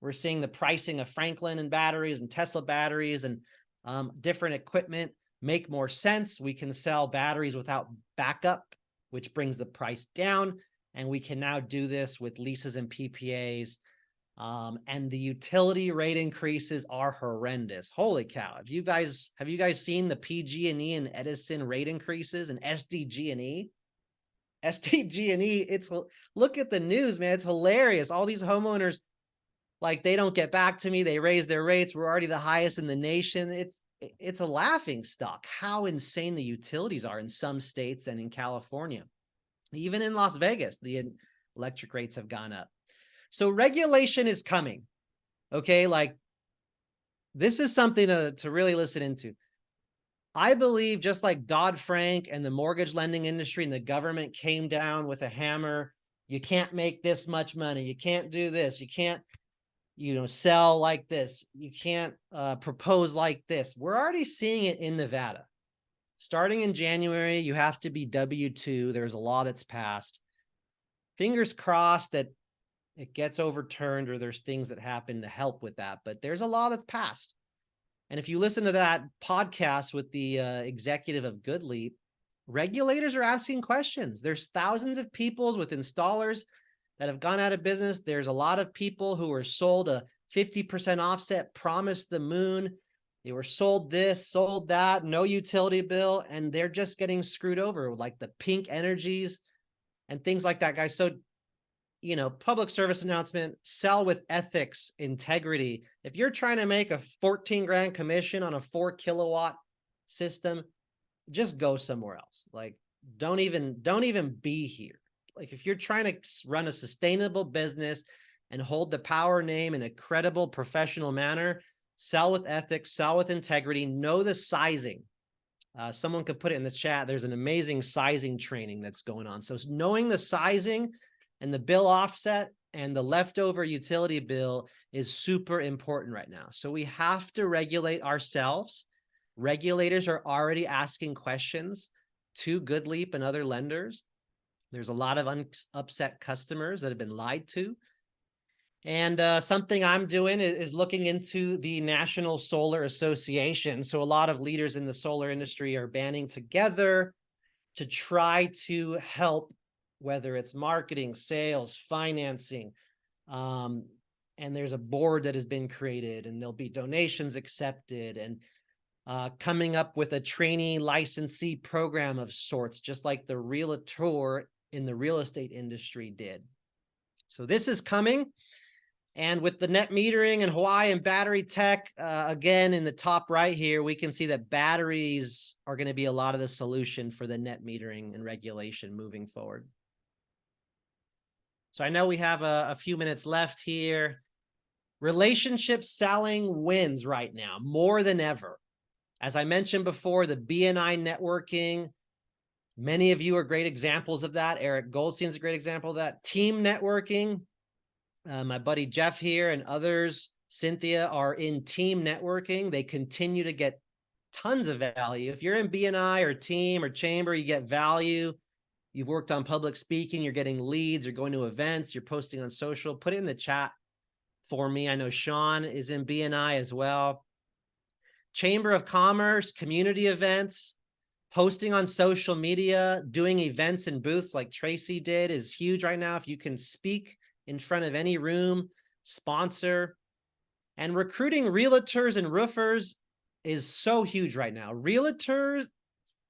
We're seeing the pricing of Franklin and batteries and Tesla batteries and different equipment make more sense. We can sell batteries without backup, which brings the price down. And we can now do this with leases and PPAs. And the utility rate increases are horrendous. Holy cow. Have you guys seen the PG&E and Edison rate increases and SDG&E? SDG&E, look at the news, man. It's hilarious. All these homeowners, like, they don't get back to me. They raise their rates. We're already the highest in the nation. It's a laughing stock how insane the utilities are in some states and in California. Even in Las Vegas, the electric rates have gone up. So regulation is coming, okay? Like, this is something to really listen into. I believe just like Dodd-Frank and the mortgage lending industry and the government came down with a hammer, you can't make this much money, you can't do this, you can't, sell like this, you can't propose like this. We're already seeing it in Nevada. Starting in January, you have to be W-2. There's a law that's passed. Fingers crossed that it gets overturned or there's things that happen to help with that. But there's a law that's passed. And if you listen to that podcast with the executive of GoodLeap, regulators are asking questions. There's thousands of people with installers that have gone out of business. There's a lot of people who were sold a 50% offset, promised the moon. They were sold this, sold that, no utility bill, and they're just getting screwed over, like the pink energies and things like that, guys. So, public service announcement, sell with ethics, integrity. If you're trying to make a 14 grand commission on a 4 kilowatt system, just go somewhere else. Like, don't even be here. Like, if you're trying to run a sustainable business and hold the power name in a credible, professional manner, sell with ethics, sell with integrity, know the sizing. Someone could put it in the chat. There's an amazing sizing training that's going on. So knowing the sizing and the bill offset and the leftover utility bill is super important right now. So we have to regulate ourselves. Regulators are already asking questions to GoodLeap and other lenders. There's a lot of upset customers that have been lied to. And something I'm doing is looking into the National Solar Association. So a lot of leaders in the solar industry are banding together to try to help, whether it's marketing, sales, financing. And there's a board that has been created, and there'll be donations accepted, and coming up with a trainee licensee program of sorts, just like the realtor in the real estate industry did. So this is coming. And with the net metering and Hawaii and battery tech, again, in the top right here, we can see that batteries are going to be a lot of the solution for the net metering and regulation moving forward. So I know we have a few minutes left here. Relationship selling wins right now more than ever. As I mentioned before, the BNI networking, many of you are great examples of that. Eric Goldstein's a great example of that. Team networking. My buddy Jeff here and others, Cynthia, are in team networking. They continue to get tons of value. If you're in BNI or team or chamber, you get value. You've worked on public speaking, you're getting leads, you're going to events, you're posting on social. Put it in the chat for me. I know Sean is in BNI as well. Chamber of Commerce, community events, posting on social media, doing events and booths like Tracy did is huge right now. If you can speak in front of any room, sponsor, and recruiting realtors and roofers is so huge right now. Realtors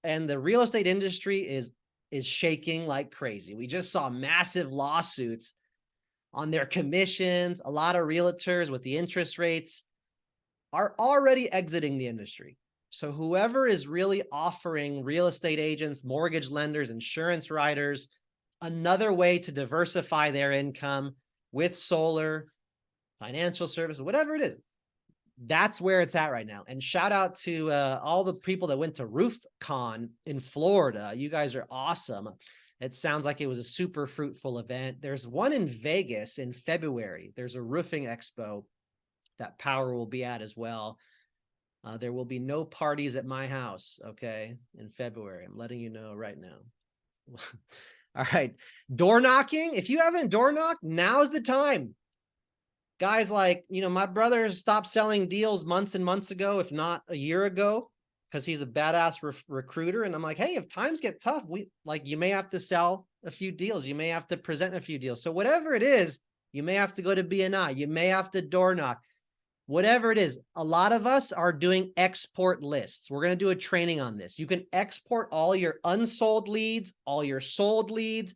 and the real estate industry is shaking like crazy. We just saw massive lawsuits on their commissions. A lot of realtors with the interest rates are already exiting the industry. So whoever is really offering real estate agents, mortgage lenders, insurance writers, another way to diversify their income with solar, financial services, whatever it is, that's where it's at right now. And shout out to all the people that went to ROFCON in Florida. You guys are awesome. It sounds like it was a super fruitful event. There's one in Vegas in February. There's a roofing expo that Power will be at as well. There will be no parties at my house, okay, in February. I'm letting you know right now. All right. Door knocking. If you haven't door knocked, now's the time. Guys, like, you know, my brother stopped selling deals months and months ago, if not a year ago, because he's a badass recruiter. And I'm like, hey, if times get tough, you may have to sell a few deals. You may have to present a few deals. So whatever it is, you may have to go to BNI. You may have to door knock. Whatever it is, a lot of us are doing export lists. We're going to do a training on this. You can export all your unsold leads, all your sold leads.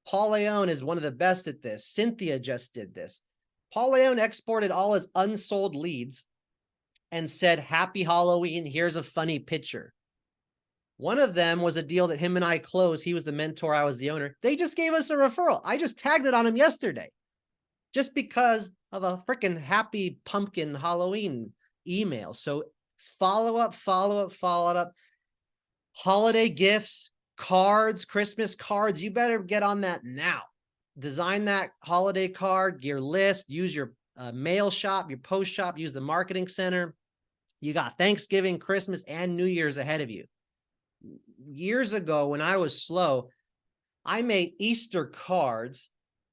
Paul Leone is one of the best at this. Cynthia just did this. Paul Leone exported all his unsold leads and said, happy Halloween, here's a funny picture. One of them was a deal that him and I closed. He was the mentor, I was the owner. They just gave us a referral. I just tagged it on him yesterday just because of a freaking happy pumpkin Halloween email. So follow up. Holiday gifts, cards, Christmas cards. You better get on that now. Design that holiday card, your list, use your mail shop, your post shop, use the marketing center. You got Thanksgiving, Christmas, and New Year's ahead of you. Years ago, when I was slow, I made Easter cards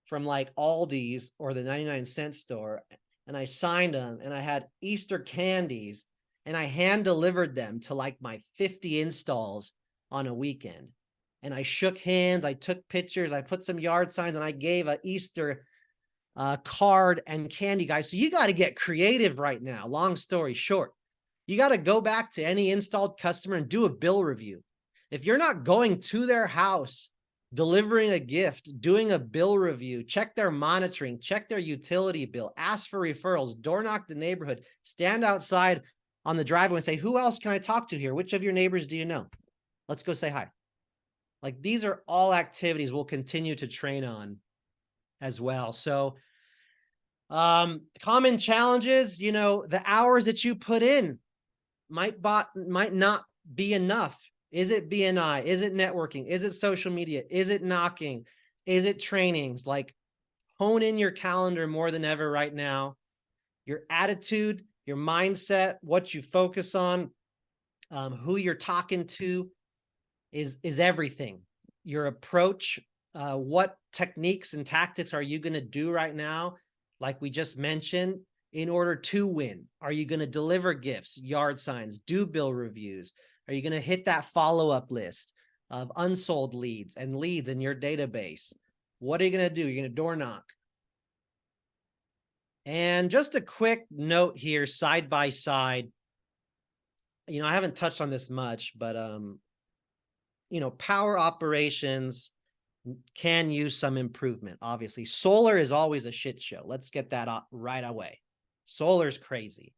from like Aldi's or the 99-cent store, and I signed them, and I had Easter candies, and I hand delivered them to like my 50 installs on a weekend. And I shook hands, I took pictures, I put some yard signs, and I gave an Easter card and candy, guys. So you got to get creative right now. Long story short, you got to go back to any installed customer and do a bill review. If you're not going to their house, delivering a gift, doing a bill review, check their monitoring, check their utility bill, ask for referrals, door knock the neighborhood, stand outside on the driveway and say, who else can I talk to here? Which of your neighbors do you know? Let's go say hi. Like, these are all activities we'll continue to train on as well. So common challenges, you know, the hours that you put in might not be enough. Is it BNI? Is it networking? Is it social media? Is it knocking? Is it trainings? Like, hone in your calendar more than ever right now. Your attitude, your mindset, what you focus on, who you're talking to is everything. Your approach, what techniques and tactics are you going to do right now? Like we just mentioned, in order to win, are you going to deliver gifts, yard signs, do bill reviews? Are you going to hit that follow-up list of unsold leads and leads in your database? What are you going to do? You're going to door knock. And just a quick note here, side by side. You know, I haven't touched on this much, but you know, power operations can use some improvement. Obviously, solar is always a shit show. Let's get that up right away. Solar's crazy.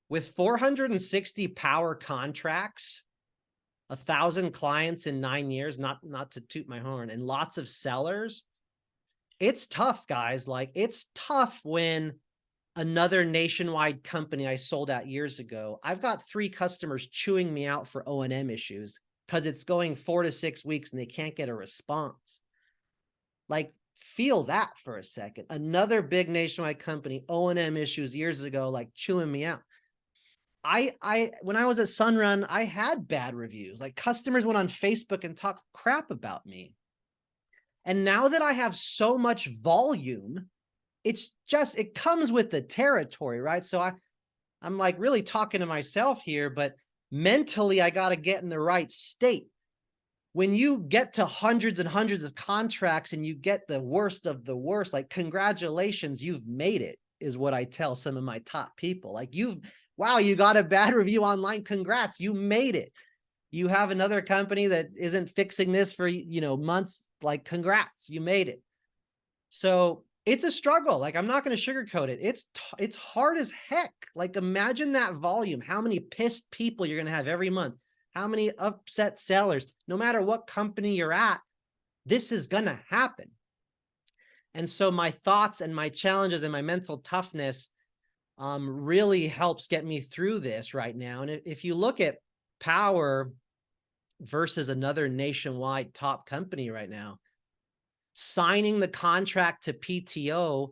With 460 power contracts, 1,000 clients in 9 years, not to toot my horn, and lots of sellers, it's tough, guys. Like, it's tough when another nationwide company I sold out years ago, I've got 3 customers chewing me out for O&M issues because it's going 4 to 6 weeks and they can't get a response. Like, feel that for a second. Another big nationwide company, O&M issues years ago, like chewing me out. When I was at Sunrun, I had bad reviews. Like, customers went on Facebook and talked crap about me. And now that I have so much volume, it's just, it comes with the territory, right? So I'm like really talking to myself here, but mentally I got to get in the right state. When you get to hundreds and hundreds of contracts and you get the worst of the worst, like, congratulations, you've made it, is what I tell some of my top people. Like, wow, you got a bad review online. Congrats, you made it. You have another company that isn't fixing this for, you know, months. Like, congrats, you made it. So it's a struggle. Like, I'm not going to sugarcoat it. It's hard as heck. Like, imagine that volume, how many pissed people you're going to have every month, how many upset sellers, no matter what company you're at, this is going to happen. And so my thoughts and my challenges and my mental toughness really helps get me through this right now. And if you look at Power versus another nationwide top company right now, signing the contract to PTO,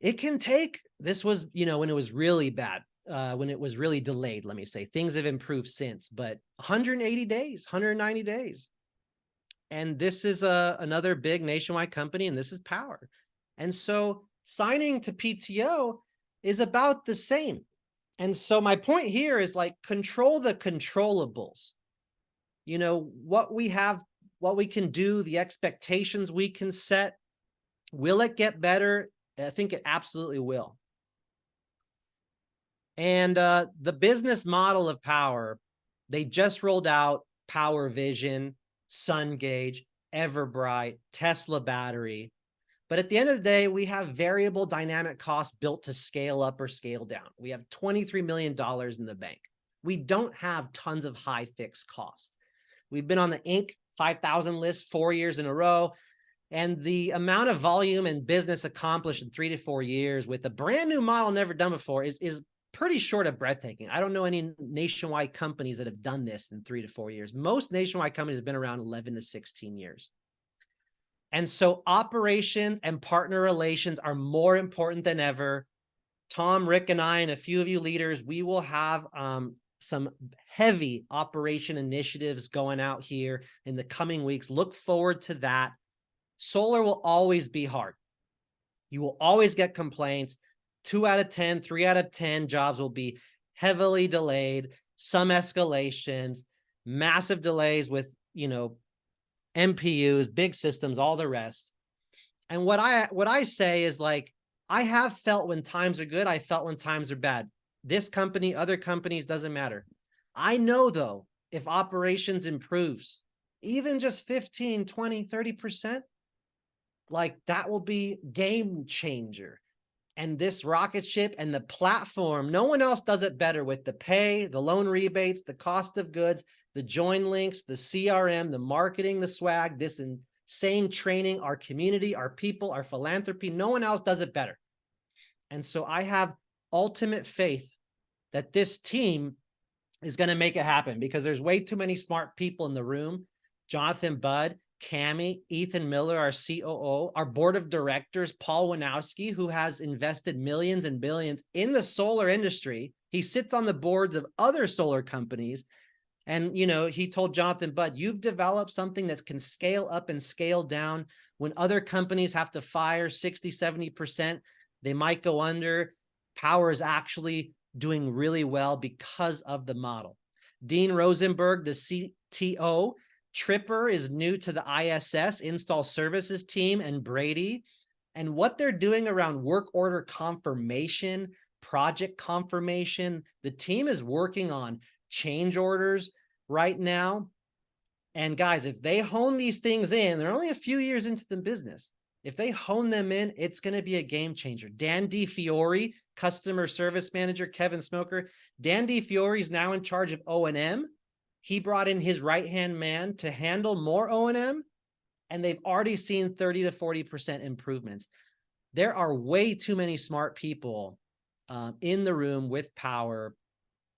it can take, this was, you know, when it was really bad, when it was really delayed, let me say, things have improved since, but 180 days, 190 days. And this is another big nationwide company, and this is Power. And so signing to PTO is about the same. And so my point here is, like, control the controllables. You know, what we have, what we can do, the expectations we can set. Will it get better? I think it absolutely will. And the business model of Power, they just rolled out Power Vision, Sun Gauge, Everbright, Tesla battery. But at the end of the day, we have variable dynamic costs built to scale up or scale down. We have $23 million in the bank. We don't have tons of high fixed costs. We've been on the Inc. 5,000 list 4 years in a row. And the amount of volume and business accomplished in 3 to 4 years with a brand new model never done before is pretty short of breathtaking. I don't know any nationwide companies that have done this in 3 to 4 years. Most nationwide companies have been around 11 to 16 years. And so operations and partner relations are more important than ever. Tom, Rick, and I, and a few of you leaders, we will have some heavy operation initiatives going out here in the coming weeks. Look forward to that. Solar will always be hard. You will always get complaints. 2 out of 10, 3 out of 10 jobs will be heavily delayed, some escalations, massive delays with, you know, MPUs, big systems, all the rest. And what I say is, like, I have felt when times are good, I felt when times are bad. This company, other companies, doesn't matter. I know, though, if operations improves, even just 15, 20, 30%, like, that will be game changer. And this rocket ship and the platform, no one else does it better with the pay, the loan rebates, the cost of goods, the join links, the CRM, the marketing, the swag, this insane training, our community, our people, our philanthropy. No one else does it better. And so I have ultimate faith that this team is going to make it happen, because there's way too many smart people in the room. Jonathan Budd, Cami, Ethan Miller, our COO, our board of directors, Paul Winowski, who has invested millions and billions in the solar industry. He sits on the boards of other solar companies. And, you know, he told Jonathan Budd, you've developed something that can scale up and scale down. When other companies have to fire 60, 70%, they might go under. Power is actually doing really well because of the model. Dean Rosenberg, the CTO, Tripper is new to the ISS, Install Services team, and Brady. And what they're doing around work order confirmation, project confirmation, the team is working on change orders right now. And guys, if they hone these things in, they're only a few years into the business. If they hone them in, it's going to be a game changer. Dan DiFiore, customer service manager, Kevin Smoker. Dan DiFiore is now in charge of O&M. He brought in his right-hand man to handle more O&M, and they've already seen 30 to 40% improvements. There are way too many smart people in the room with Power.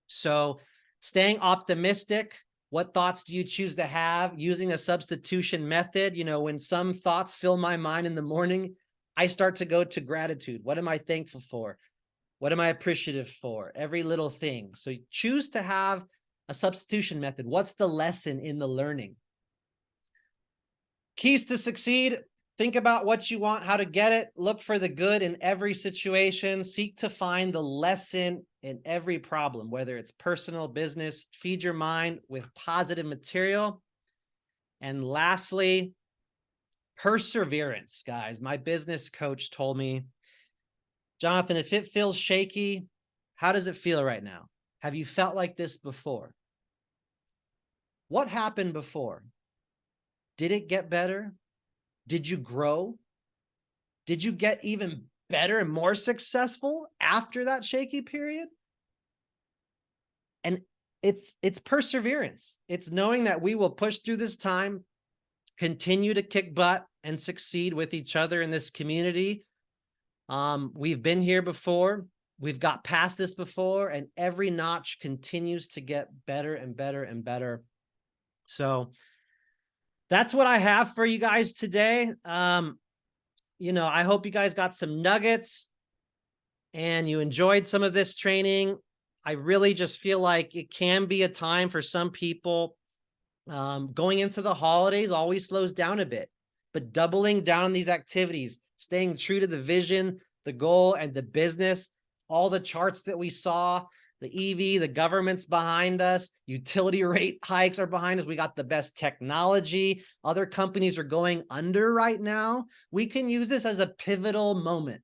So staying optimistic. What thoughts do you choose to have? Using a substitution method. You know, when some thoughts fill my mind in the morning, I start to go to gratitude. What am I thankful for? What am I appreciative for? Every little thing. So you choose to have a substitution method. What's the lesson in the learning? Keys to succeed. Think about what you want, how to get it. Look for the good in every situation. Seek to find the lesson in every problem, whether it's personal, business. Feed your mind with positive material. And lastly, perseverance, guys. My business coach told me, Jonathan, if it feels shaky, how does it feel right now? Have you felt like this before? What happened before? Did it get better? Did you grow? Did you get even better and more successful after that shaky period? And it's perseverance. It's knowing that we will push through this time, continue to kick butt and succeed with each other in this community. We've been here before. We've got past this before, and every notch continues to get better and better and better. So that's what I have for you guys today. You know, I hope you guys got some nuggets and you enjoyed some of this training. I really just feel like it can be a time for some people. Going into the holidays always slows down a bit, but doubling down on these activities, staying true to the vision, the goal, and the business, all the charts that we saw, the EV, the government's behind us, utility rate hikes are behind us. We got the best technology. Other companies are going under right now. We can use this as a pivotal moment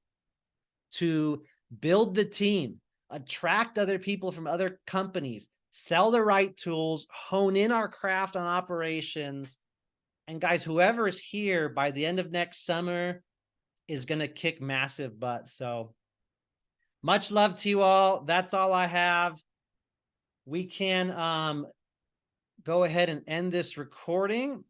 to build the team, attract other people from other companies, sell the right tools, hone in our craft on operations. And guys, whoever is here by the end of next summer is going to kick massive butt. So much love to you all. That's all I have. We can go ahead and end this recording.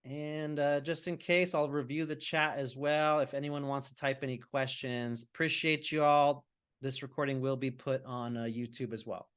And just in case, I'll review the chat as well. If anyone wants to type any questions, appreciate you all. This recording will be put on YouTube as well.